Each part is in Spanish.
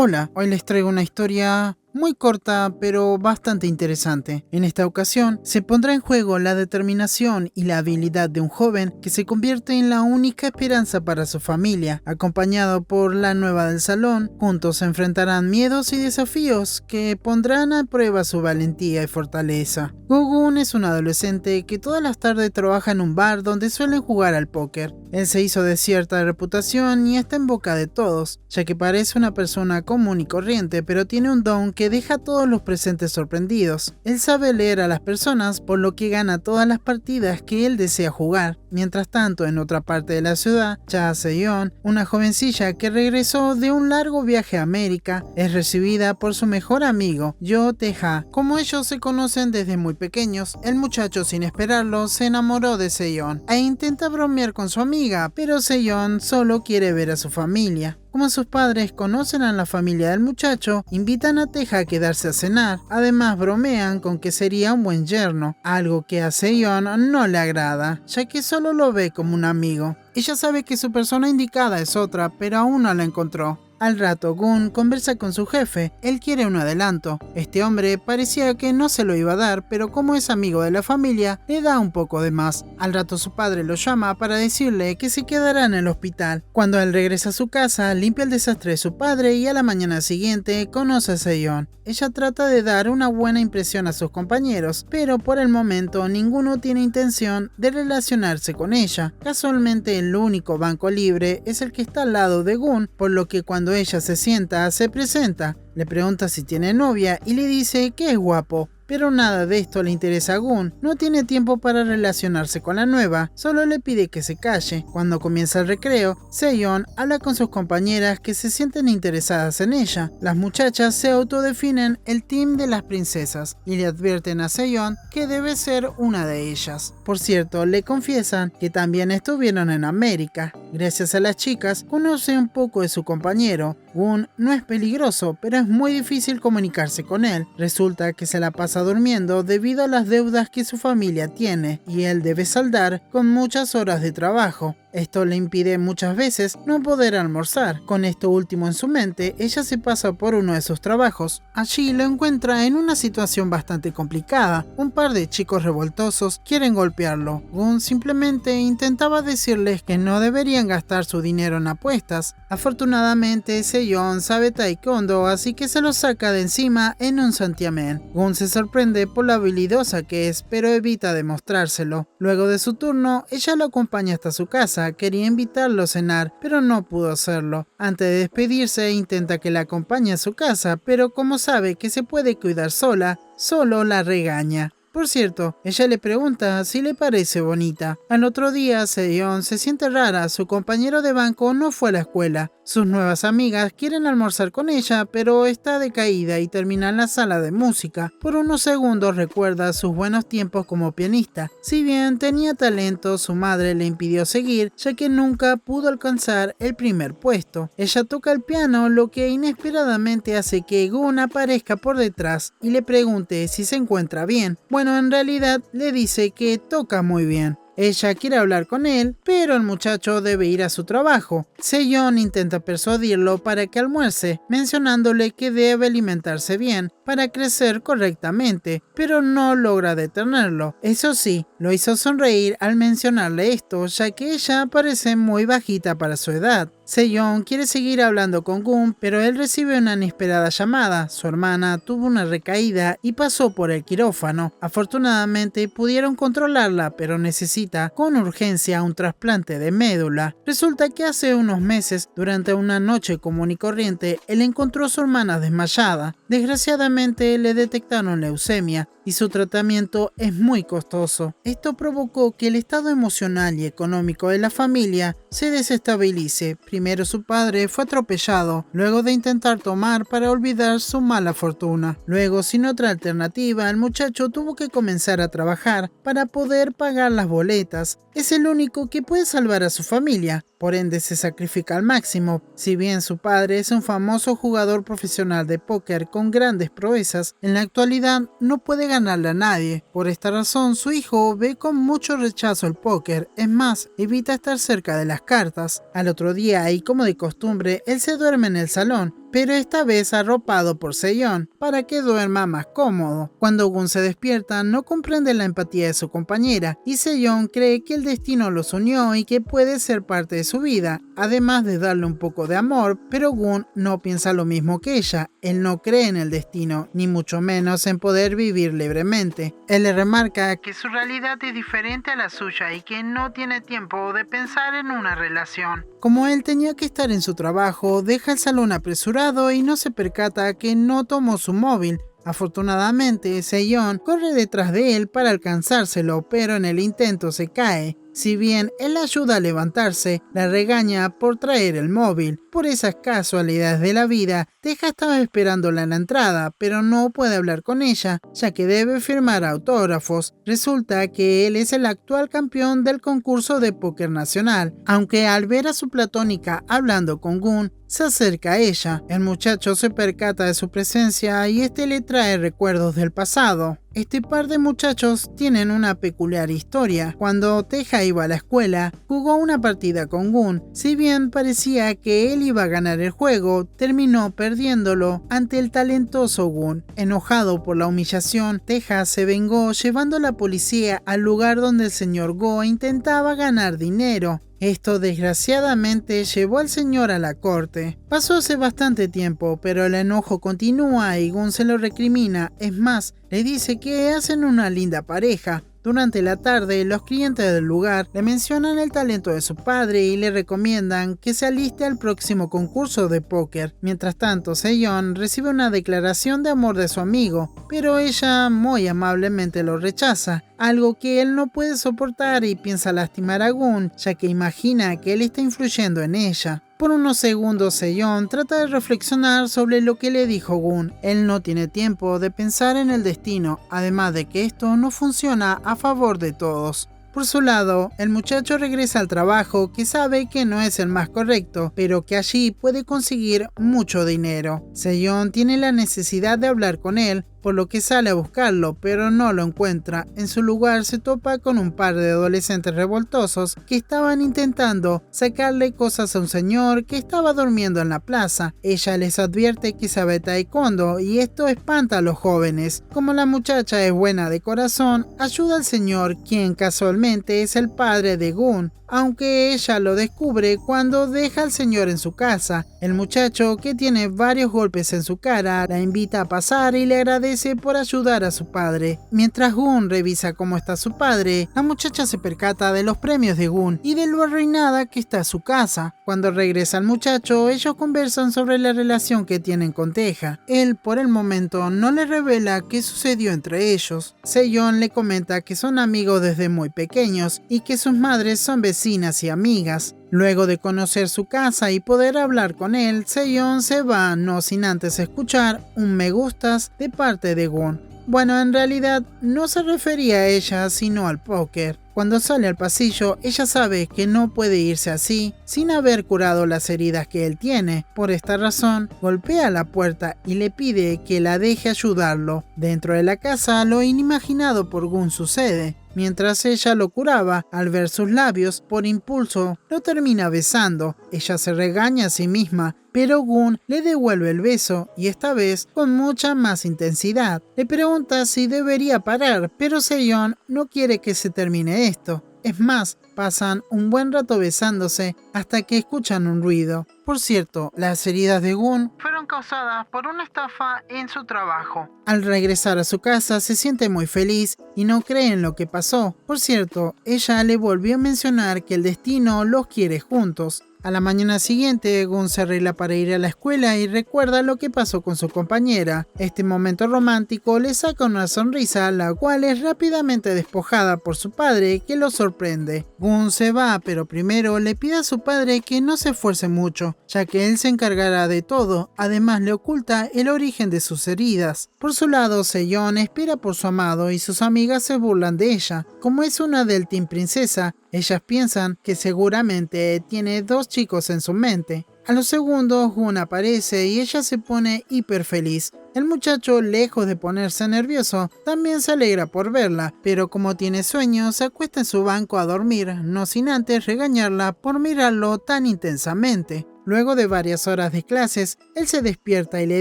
Hola, hoy les traigo una historia muy corta pero bastante interesante. En esta ocasión se pondrá en juego la determinación y la habilidad de un joven que se convierte en la única esperanza para su familia. Acompañado por la nueva del salón, juntos se enfrentarán miedos y desafíos que pondrán a prueba su valentía y fortaleza. Go-Gun es un adolescente que todas las tardes trabaja en un bar donde suelen jugar al póker. Él se hizo de cierta reputación y está en boca de todos, ya que parece una persona común y corriente, pero tiene un don que deja a todos los presentes sorprendidos. Él sabe leer a las personas, por lo que gana todas las partidas que él desea jugar. Mientras tanto, en otra parte de la ciudad, Cha Se-yeon, una jovencilla que regresó de un largo viaje a América, es recibida por su mejor amigo, Yo Tae-ha. Como ellos se conocen desde muy pequeños, el muchacho, sin esperarlo, se enamoró de Se-yeon e intenta bromear con su amiga, pero Se-yeon solo quiere ver a su familia. Como sus padres conocen a la familia del muchacho, invitan a Tae-ha a quedarse a cenar. Además, bromean con que sería un buen yerno, algo que a Se-yeon no le agrada, ya que solo lo ve como un amigo. Ella sabe que su persona indicada es otra, pero aún no la encontró. Al rato, Gun conversa con su jefe. Él quiere un adelanto. Este hombre parecía que no se lo iba a dar, pero como es amigo de la familia, le da un poco de más. Al rato su padre lo llama para decirle que se quedará en el hospital. Cuando él regresa a su casa, limpia el desastre de su padre y a la mañana siguiente conoce a Se-yeon. Ella trata de dar una buena impresión a sus compañeros, pero por el momento ninguno tiene intención de relacionarse con ella. Casualmente el único banco libre es el que está al lado de Gun, por lo que cuando ella se sienta, se presenta, le pregunta si tiene novia y le dice que es guapo. Pero nada de esto le interesa a Gun, no tiene tiempo para relacionarse con la nueva, solo le pide que se calle. Cuando comienza el recreo, Se-yeon habla con sus compañeras que se sienten interesadas en ella. Las muchachas se autodefinen el team de las princesas y le advierten a Se-yeon que debe ser una de ellas. Por cierto, le confiesan que también estuvieron en América. Gracias a las chicas, conoce un poco de su compañero. Gun no es peligroso, pero es muy difícil comunicarse con él. Resulta que se la pasa durmiendo debido a las deudas que su familia tiene y él debe saldar con muchas horas de trabajo. Esto le impide muchas veces no poder almorzar. Con esto último en su mente, ella se pasa por uno de sus trabajos. Allí lo encuentra en una situación bastante complicada. Un par de chicos revoltosos quieren golpearlo. Gun simplemente intentaba decirles que no deberían gastar su dinero en apuestas. Afortunadamente, Se-yeon sabe taekwondo, así que se lo saca de encima en un santiamén. Gun se sorprende por lo habilidosa que es, pero evita demostrárselo. Luego de su turno, ella lo acompaña hasta su casa. Quería invitarlo a cenar, pero no pudo hacerlo. Antes de despedirse, intenta que la acompañe a su casa, pero como sabe que se puede cuidar sola, solo la regaña. Por cierto, ella le pregunta si le parece bonita. Al otro día, Se-yeon se siente rara, su compañero de banco no fue a la escuela. Sus nuevas amigas quieren almorzar con ella, pero está decaída y termina en la sala de música. Por unos segundos recuerda sus buenos tiempos como pianista. Si bien tenía talento, su madre le impidió seguir, ya que nunca pudo alcanzar el primer puesto. Ella toca el piano, lo que inesperadamente hace que Gun aparezca por detrás y le pregunte si se encuentra bien. Bueno, en realidad le dice que toca muy bien. Ella quiere hablar con él, pero el muchacho debe ir a su trabajo. Se-yeon intenta persuadirlo para que almuerce, mencionándole que debe alimentarse bien para crecer correctamente, pero no logra detenerlo. Eso sí, lo hizo sonreír al mencionarle esto, ya que ella parece muy bajita para su edad. Se-yeon quiere seguir hablando con Gun, pero él recibe una inesperada llamada. Su hermana tuvo una recaída y pasó por el quirófano. Afortunadamente pudieron controlarla, pero necesita con urgencia un trasplante de médula. Resulta que hace unos meses, durante una noche común y corriente, él encontró a su hermana desmayada. Desgraciadamente le detectaron leucemia y su tratamiento es muy costoso. Esto provocó que el estado emocional y económico de la familia se desestabilice. Primero su padre fue atropellado, luego de intentar tomar para olvidar su mala fortuna. Luego, sin otra alternativa, el muchacho tuvo que comenzar a trabajar para poder pagar las boletas. Es el único que puede salvar a su familia. por ende se sacrifica al máximo. Si bien su padre es un famoso jugador profesional de póker con grandes proezas, en la actualidad no puede ganarle a nadie. Por esta razón, su hijo ve con mucho rechazo el póker, es más, evita estar cerca de las cartas. Al otro día, y como de costumbre, él se duerme en el salón, pero esta vez arropado por Sejong para que duerma más cómodo. Cuando Gun se despierta, no comprende la empatía de su compañera y Sejong cree que el destino los unió y que puede ser parte de su vida, además de darle un poco de amor, pero Gun no piensa lo mismo que ella. Él no cree en el destino, ni mucho menos en poder vivir libremente. Él le remarca que su realidad es diferente a la suya y que no tiene tiempo de pensar en una relación. Como él tenía que estar en su trabajo, deja el salón apresurado y no se percata que no tomó su móvil. Afortunadamente, Sejong corre detrás de él para alcanzárselo, pero en el intento se cae. Si bien él la ayuda a levantarse, la regaña por traer el móvil. Por esas casualidades de la vida, Teja estaba esperándola en la entrada, pero no puede hablar con ella, ya que debe firmar autógrafos. Resulta que él es el actual campeón del concurso de póker nacional, aunque al ver a su platónica hablando con Gun, se acerca a ella. El muchacho se percata de su presencia y este le trae recuerdos del pasado. Este par de muchachos tienen una peculiar historia. Cuando Teja iba a la escuela, jugó una partida con Gun. Si bien parecía que él iba a ganar el juego, terminó perdiéndolo ante el talentoso Gun. Enojado por la humillación, Teja se vengó llevando a la policía al lugar donde el señor Go intentaba ganar dinero. Esto desgraciadamente llevó al señor a la corte. Pasó hace bastante tiempo, pero el enojo continúa y Gun se lo recrimina. Es más, le dice que hacen una linda pareja. Durante la tarde, los clientes del lugar le mencionan el talento de su padre y le recomiendan que se aliste al próximo concurso de póker. Mientras tanto, Sejong recibe una declaración de amor de su amigo, pero ella muy amablemente lo rechaza, algo que él no puede soportar y piensa lastimar a Gun, ya que imagina que él está influyendo en ella. Por unos segundos Sejong trata de reflexionar sobre lo que le dijo Gun. Él no tiene tiempo de pensar en el destino, además de que esto no funciona a favor de todos. Por su lado, el muchacho regresa al trabajo que sabe que no es el más correcto, pero que allí puede conseguir mucho dinero. Sejong tiene la necesidad de hablar con él, por lo que sale a buscarlo, pero no lo encuentra. En su lugar se topa con un par de adolescentes revoltosos que estaban intentando sacarle cosas a un señor que estaba durmiendo en la plaza. Ella les advierte que sabe taekwondo y esto espanta a los jóvenes. Como la muchacha es buena de corazón, ayuda al señor, quien casualmente es el padre de Gun, aunque ella lo descubre cuando deja al señor en su casa. El muchacho, que tiene varios golpes en su cara, la invita a pasar y le agradece por ayudar a su padre. Mientras Gun revisa cómo está su padre, la muchacha se percata de los premios de Gun y de lo arruinada que está su casa. Cuando regresa el muchacho, ellos conversan sobre la relación que tienen con Teja. Él, por el momento, no le revela qué sucedió entre ellos. Sejong le comenta que son amigos desde muy pequeños y que sus madres son vecinas y amigas. Luego de conocer su casa y poder hablar con él, Sejong se va, no sin antes escuchar un me gustas de parte de Gun. Bueno, en realidad no se refería a ella, sino al póker. Cuando sale al pasillo, ella sabe que no puede irse así, sin haber curado las heridas que él tiene. Por esta razón, golpea la puerta y le pide que la deje ayudarlo. Dentro de la casa, lo inimaginado por Gun sucede. Mientras ella lo curaba, al ver sus labios, por impulso, lo termina besando. Ella se regaña a sí misma, pero Gun le devuelve el beso, y esta vez con mucha más intensidad. Le pregunta si debería parar, pero Sejong no quiere que se termine esto. Es más, pasan un buen rato besándose hasta que escuchan un ruido. Por cierto, las heridas de Gun fueron causadas por una estafa en su trabajo. Al regresar a su casa se siente muy feliz y no cree en lo que pasó. Por cierto, ella le volvió a mencionar que el destino los quiere juntos. A la mañana siguiente, Gun se arregla para ir a la escuela y recuerda lo que pasó con su compañera. Este momento romántico le saca una sonrisa, la cual es rápidamente despojada por su padre, que lo sorprende. Gun se va, pero primero le pide a su padre que no se esfuerce mucho, ya que él se encargará de todo. Además, le oculta el origen de sus heridas. Por su lado, Sejong espera por su amado y sus amigas se burlan de ella. Como es una del Team Princesa, Ellas piensan que seguramente tiene 2 chicos en su mente. A los segundos, Gun aparece y ella se pone hiper feliz. El muchacho, lejos de ponerse nervioso, también se alegra por verla, pero como tiene sueño, se acuesta en su banco a dormir, no sin antes regañarla por mirarlo tan intensamente. Luego de varias horas de clases, él se despierta y le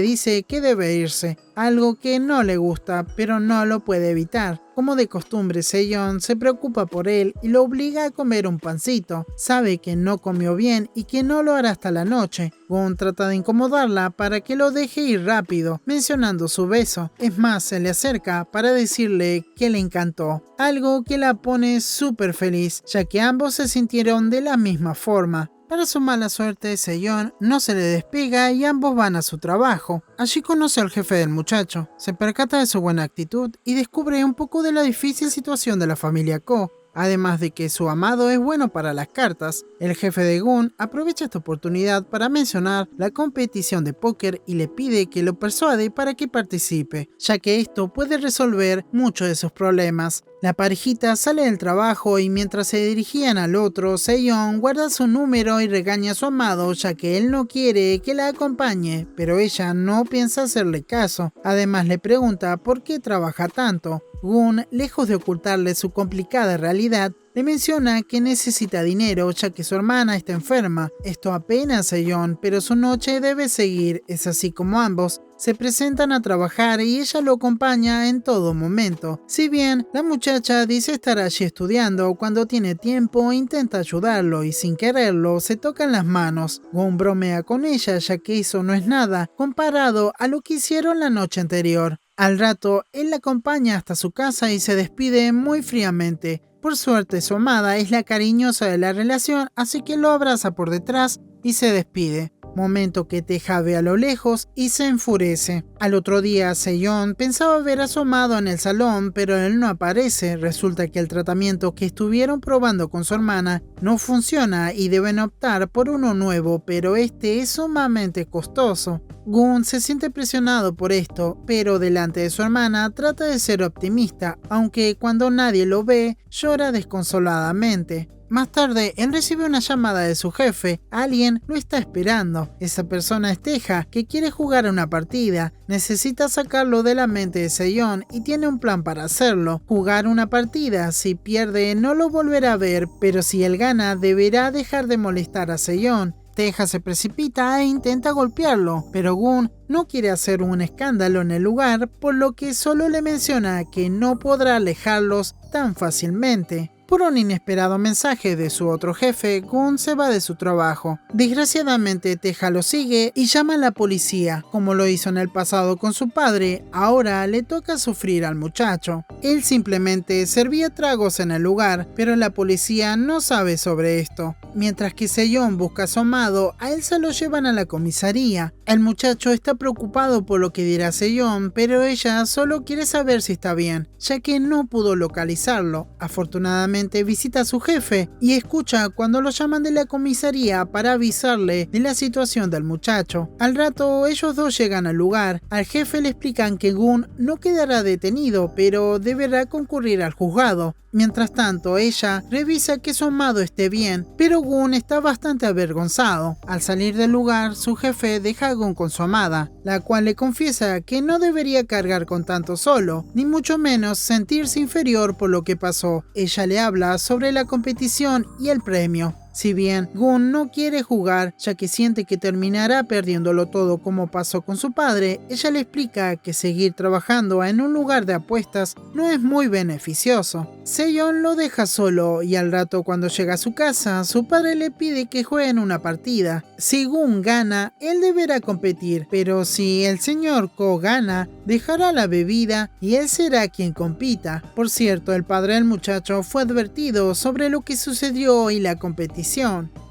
dice que debe irse, algo que no le gusta, pero no lo puede evitar. Como de costumbre, Seyeon se preocupa por él y lo obliga a comer un pancito. Sabe que no comió bien y que no lo hará hasta la noche. Gun trata de incomodarla para que lo deje ir rápido, mencionando su beso. Es más, se le acerca para decirle que le encantó, algo que la pone súper feliz, ya que ambos se sintieron de la misma forma. Para su mala suerte, Seyeon no se le despega y ambos van a su trabajo. Allí conoce al jefe del muchacho, se percata de su buena actitud y descubre un poco de la difícil situación de la familia Ko. Además de que su amado es bueno para las cartas, el jefe de Gun aprovecha esta oportunidad para mencionar la competición de póker y le pide que lo persuade para que participe, ya que esto puede resolver muchos de sus problemas. La parejita sale del trabajo y mientras se dirigían al otro, Seyeon guarda su número y regaña a su amado ya que él no quiere que la acompañe, pero ella no piensa hacerle caso. Además le pregunta por qué trabaja tanto. Gun, lejos de ocultarle su complicada realidad, le menciona que necesita dinero ya que su hermana está enferma. Esto apena a Seyeon, pero su noche debe seguir. Es así como ambos se presentan a trabajar y ella lo acompaña en todo momento. Si bien la muchacha dice estar allí estudiando, cuando tiene tiempo intenta ayudarlo y sin quererlo se tocan las manos. Gun bromea con ella ya que eso no es nada comparado a lo que hicieron la noche anterior. Al rato, él la acompaña hasta su casa y se despide muy fríamente. Por suerte, su amada es la cariñosa de la relación, así que lo abraza por detrás y se despide. Momento que Teja ve a lo lejos y se enfurece. Al otro día, Seyeon pensaba ver a su amado en el salón, pero él no aparece. Resulta que el tratamiento que estuvieron probando con su hermana no funciona y deben optar por uno nuevo, pero este es sumamente costoso. Gun se siente presionado por esto, pero delante de su hermana trata de ser optimista, aunque cuando nadie lo ve, llora desconsoladamente. Más tarde, él recibe una llamada de su jefe. Alguien lo está esperando. Esa persona es Teja, que quiere jugar una partida. Necesita sacarlo de la mente de Seyeon y tiene un plan para hacerlo. Jugar una partida. Si pierde, no lo volverá a ver, pero si él gana, deberá dejar de molestar a Seyeon. Teja se precipita e intenta golpearlo, pero Gun no quiere hacer un escándalo en el lugar, por lo que solo le menciona que no podrá alejarlos tan fácilmente. Por un inesperado mensaje de su otro jefe, Gun se va de su trabajo. Desgraciadamente, Teja lo sigue y llama a la policía. Como lo hizo en el pasado con su padre, ahora le toca sufrir al muchacho. Él simplemente servía tragos en el lugar, pero la policía no sabe sobre esto. Mientras que Seyeon busca a su amado, a él se lo llevan a la comisaría. El muchacho está preocupado por lo que dirá Seyeon, pero ella solo quiere saber si está bien, ya que no pudo localizarlo. Afortunadamente visita a su jefe y escucha cuando lo llaman de la comisaría para avisarle de la situación del muchacho. Al rato ellos dos llegan al lugar. Al jefe le explican que Gun no quedará detenido, pero deberá concurrir al juzgado. Mientras tanto, ella revisa que su amado esté bien, pero Gun está bastante avergonzado. Al salir del lugar, su jefe deja a Gun con su amada, la cual le confiesa que no debería cargar con tanto solo, ni mucho menos sentirse inferior por lo que pasó. Ella le habla sobre la competición y el premio. Si bien Gun no quiere jugar, ya que siente que terminará perdiéndolo todo como pasó con su padre, ella le explica que seguir trabajando en un lugar de apuestas no es muy beneficioso. Seyeon lo deja solo y al rato cuando llega a su casa, su padre le pide que jueguen una partida. Si Gun gana, él deberá competir, pero si el señor Ko gana, dejará la bebida y él será quien compita. Por cierto, el padre del muchacho fue advertido sobre lo que sucedió y la competición.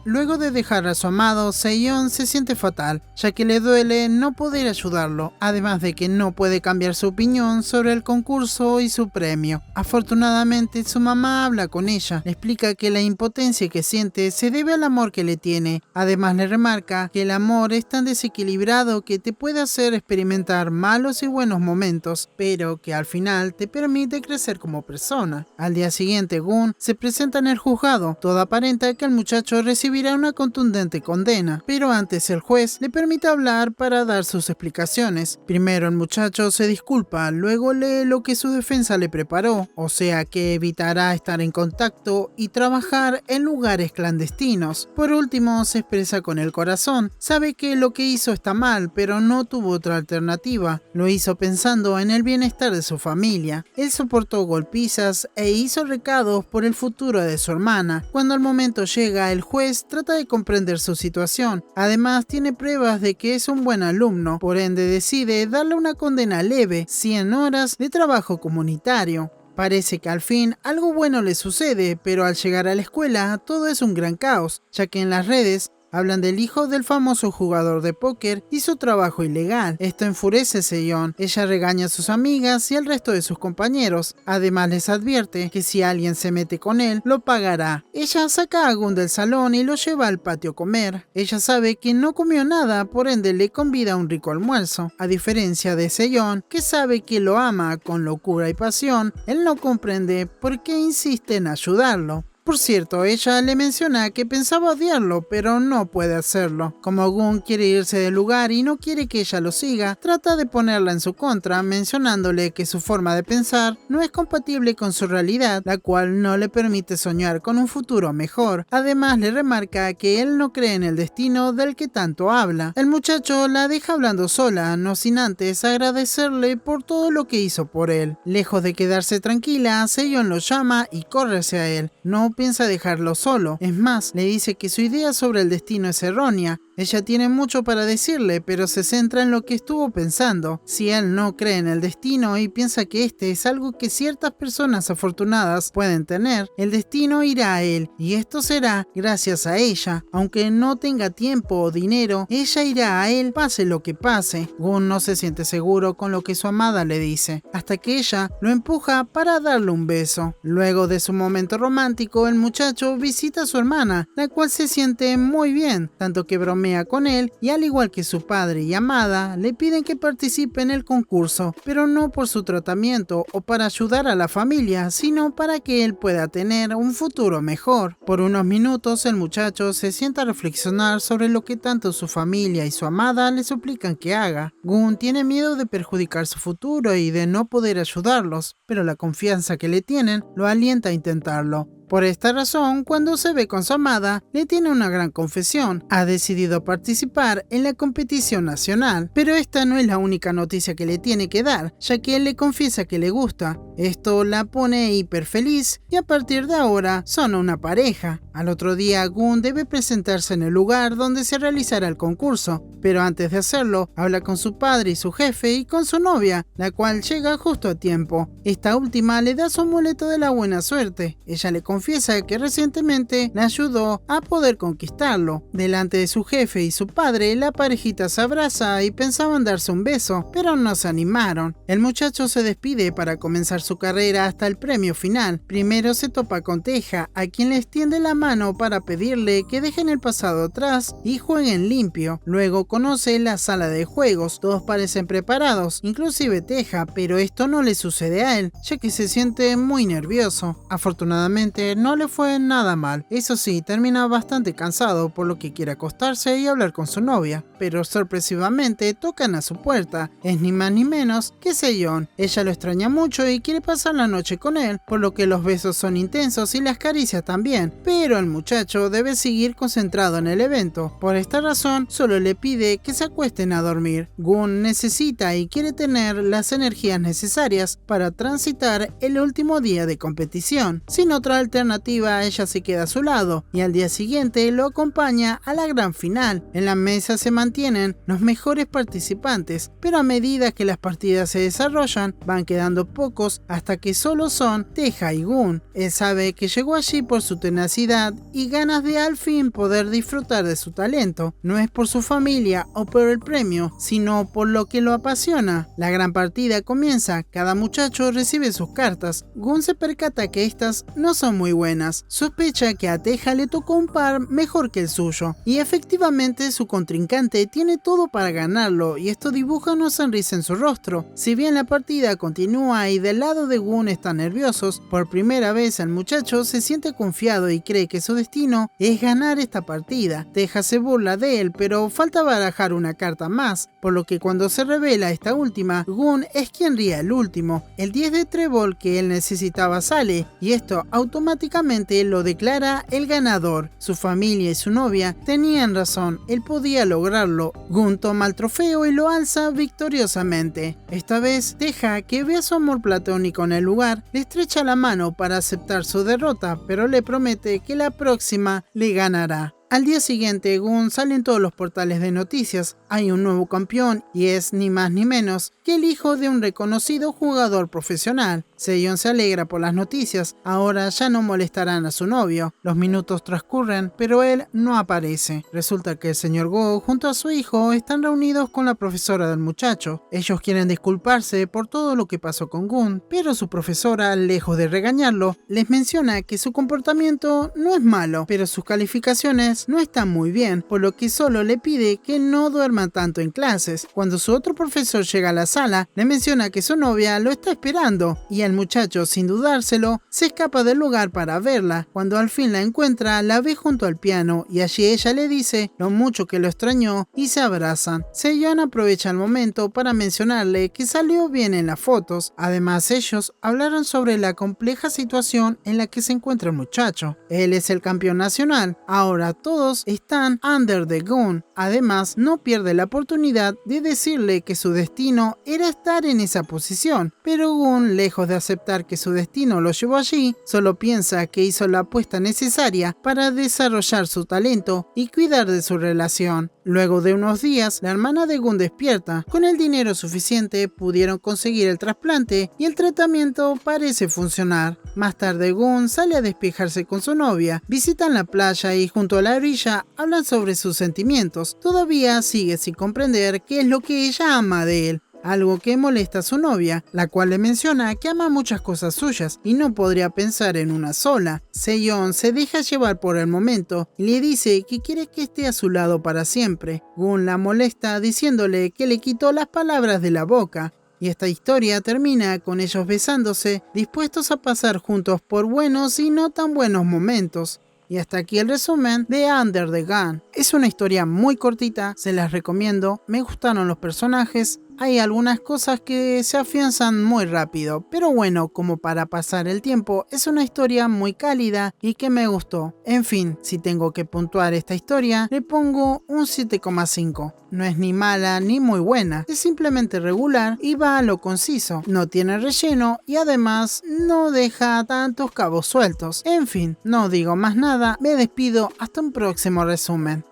Luego de dejar a su amado, Seyeon se siente fatal, ya que le duele no poder ayudarlo, además de que no puede cambiar su opinión sobre el concurso y su premio. Afortunadamente, su mamá habla con ella, le explica que la impotencia que siente se debe al amor que le tiene. Además, le remarca que el amor es tan desequilibrado que te puede hacer experimentar malos y buenos momentos, pero que al final te permite crecer como persona. Al día siguiente, Gun se presenta en el juzgado. Todo aparenta que el muchacho recibirá una contundente condena, pero antes el juez le permite hablar para dar sus explicaciones. Primero el muchacho se disculpa, luego lee lo que su defensa le preparó, o sea que evitará estar en contacto y trabajar en lugares clandestinos. Por último, se expresa con el corazón. Sabe que lo que hizo está mal, pero no tuvo otra alternativa. Lo hizo pensando en el bienestar de su familia. Él soportó golpizas e hizo recados por el futuro de su hermana. Cuando el momento llega, el juez trata de comprender su situación. Además, tiene pruebas de que es un buen alumno, por ende decide darle una condena leve, 100 horas de trabajo comunitario. Parece que al fin algo bueno le sucede, pero al llegar a la escuela todo es un gran caos, ya que en las redes hablan del hijo del famoso jugador de póker y su trabajo ilegal. Esto enfurece a Seyeon. Ella regaña a sus amigas y al resto de sus compañeros. Además les advierte que si alguien se mete con él, lo pagará. Ella saca a Gun del salón y lo lleva al patio a comer. Ella sabe que no comió nada, por ende le convida un rico almuerzo. A diferencia de Seyeon, que sabe que lo ama con locura y pasión, él no comprende por qué insiste en ayudarlo. Por cierto, ella le menciona que pensaba odiarlo, pero no puede hacerlo. Como Gun quiere irse del lugar y no quiere que ella lo siga, trata de ponerla en su contra, mencionándole que su forma de pensar no es compatible con su realidad, la cual no le permite soñar con un futuro mejor. Además, le remarca que él no cree en el destino del que tanto habla. El muchacho la deja hablando sola, no sin antes agradecerle por todo lo que hizo por él. Lejos de quedarse tranquila, Seyeon lo llama y corre hacia él. No piensa dejarlo solo. Es más, le dice que su idea sobre el destino es errónea. Ella tiene mucho para decirle, pero se centra en lo que estuvo pensando. Si él no cree en el destino y piensa que este es algo que ciertas personas afortunadas pueden tener, el destino irá a él, y esto será gracias a ella. Aunque no tenga tiempo o dinero, ella irá a él pase lo que pase. Gun no se siente seguro con lo que su amada le dice, hasta que ella lo empuja para darle un beso. Luego de su momento romántico, el muchacho visita a su hermana, la cual se siente muy bien, tanto que bromea con él, y al igual que su padre y amada, le piden que participe en el concurso, pero no por su tratamiento o para ayudar a la familia, sino para que él pueda tener un futuro mejor. Por unos minutos el muchacho se sienta a reflexionar sobre lo que tanto su familia y su amada le suplican que haga. Gun tiene miedo de perjudicar su futuro y de no poder ayudarlos, pero la confianza que le tienen lo alienta a intentarlo. Por esta razón, cuando se ve con su amada, le tiene una gran confesión. Ha decidido participar en la competición nacional, pero esta no es la única noticia que le tiene que dar, ya que él le confiesa que le gusta. Esto la pone hiper feliz y a partir de ahora son una pareja. Al otro día, Gun debe presentarse en el lugar donde se realizará el concurso, pero antes de hacerlo, habla con su padre y su jefe y con su novia, la cual llega justo a tiempo. Esta última le da su amuleto de la buena suerte. Ella le confiesa que recientemente le ayudó a poder conquistarlo. Delante de su jefe y su padre, la parejita se abraza y pensaban darse un beso, pero no se animaron. El muchacho se despide para comenzar su carrera hasta el premio final. Primero se topa con Teja, a quien le extiende la mano para pedirle que dejen el pasado atrás y jueguen limpio. Luego conoce la sala de juegos. Todos parecen preparados, inclusive Teja, pero esto no le sucede a él, ya que se siente muy nervioso. Afortunadamente no le fue nada mal. Eso sí, termina bastante cansado, por lo que quiere acostarse y hablar con su novia, pero sorpresivamente tocan a su puerta. Es ni más ni menos que Seyeon. Ella lo extraña mucho y quiere pasar la noche con él, por lo que los besos son intensos y las caricias también, pero el muchacho debe seguir concentrado en el evento. Por esta razón, solo le pide que se acuesten a dormir. Gun necesita y quiere tener las energías necesarias para transitar el último día de competición. Sin otra alternativa, alternativa ella se queda a su lado y al día siguiente lo acompaña a la gran final. En la mesa se mantienen los mejores participantes, pero a medida que las partidas se desarrollan van quedando pocos hasta que solo son Teja y Gun. Él sabe que llegó allí por su tenacidad y ganas de al fin poder disfrutar de su talento. No es por su familia o por el premio, sino por lo que lo apasiona. La gran partida comienza, cada muchacho recibe sus cartas. Gun se percata que estas no son muy buenas. Sospecha que a Teja le tocó un par mejor que el suyo, y efectivamente su contrincante tiene todo para ganarlo, y esto dibuja una sonrisa en su rostro. Si bien la partida continúa y del lado de Gun están nerviosos, por primera vez el muchacho se siente confiado y cree que su destino es ganar esta partida. Teja se burla de él, pero falta barajar una carta más, por lo que cuando se revela esta última, Gun es quien ríe al último. El 10 de trébol que él necesitaba sale, y esto automáticamente lo declara el ganador. Su familia y su novia tenían razón, él podía lograrlo. Gun toma el trofeo y lo alza victoriosamente. Esta vez, Teja, que ve a su amor platónico en el lugar, le estrecha la mano para aceptar su derrota, pero le promete que la próxima le ganará. Al día siguiente, Gun sale en todos los portales de noticias. Hay un nuevo campeón y es ni más ni menos que el hijo de un reconocido jugador profesional. Seyon se alegra por las noticias, ahora ya no molestarán a su novio. Los minutos transcurren, pero él no aparece. Resulta que el señor Go junto a su hijo están reunidos con la profesora del muchacho. Ellos quieren disculparse por todo lo que pasó con Gun, pero su profesora, lejos de regañarlo, les menciona que su comportamiento no es malo, pero sus calificaciones no están muy bien, por lo que solo le pide que no duerma tanto en clases. Cuando su otro profesor llega a la sala, le menciona que su novia lo está esperando, y el muchacho, sin dudárselo, se escapa del lugar para verla. Cuando al fin la encuentra, la ve junto al piano, y allí ella le dice lo mucho que lo extrañó y se abrazan. Seyon aprovecha el momento para mencionarle que salió bien en las fotos. Además, ellos hablaron sobre la compleja situación en la que se encuentra el muchacho. Él es el campeón nacional, ahora todos están under the gun. Además, no pierde la oportunidad de decirle que su destino era estar en esa posición, pero Gun, lejos de aceptar que su destino lo llevó allí, solo piensa que hizo la apuesta necesaria para desarrollar su talento y cuidar de su relación. Luego de unos días, la hermana de Gun despierta. Con el dinero suficiente pudieron conseguir el trasplante y el tratamiento parece funcionar. Más tarde Gun sale a despejarse con su novia, visitan la playa y junto a la orilla hablan sobre sus sentimientos. Todavía sigue sin comprender qué es lo que ella ama de él, algo que molesta a su novia, la cual le menciona que ama muchas cosas suyas y no podría pensar en una sola. Seyon se deja llevar por el momento y le dice que quiere que esté a su lado para siempre. Gun la molesta diciéndole que le quitó las palabras de la boca. Y esta historia termina con ellos besándose, dispuestos a pasar juntos por buenos y no tan buenos momentos. Y hasta aquí el resumen de Under the Gun. Es una historia muy cortita, se las recomiendo, me gustaron los personajes. Hay algunas cosas que se afianzan muy rápido, pero bueno, como para pasar el tiempo, es una historia muy cálida y que me gustó. En fin, si tengo que puntuar esta historia, le pongo un 7,5. No es ni mala ni muy buena, es simplemente regular y va a lo conciso. No tiene relleno y además no deja tantos cabos sueltos. En fin, no digo más nada, me despido hasta un próximo resumen.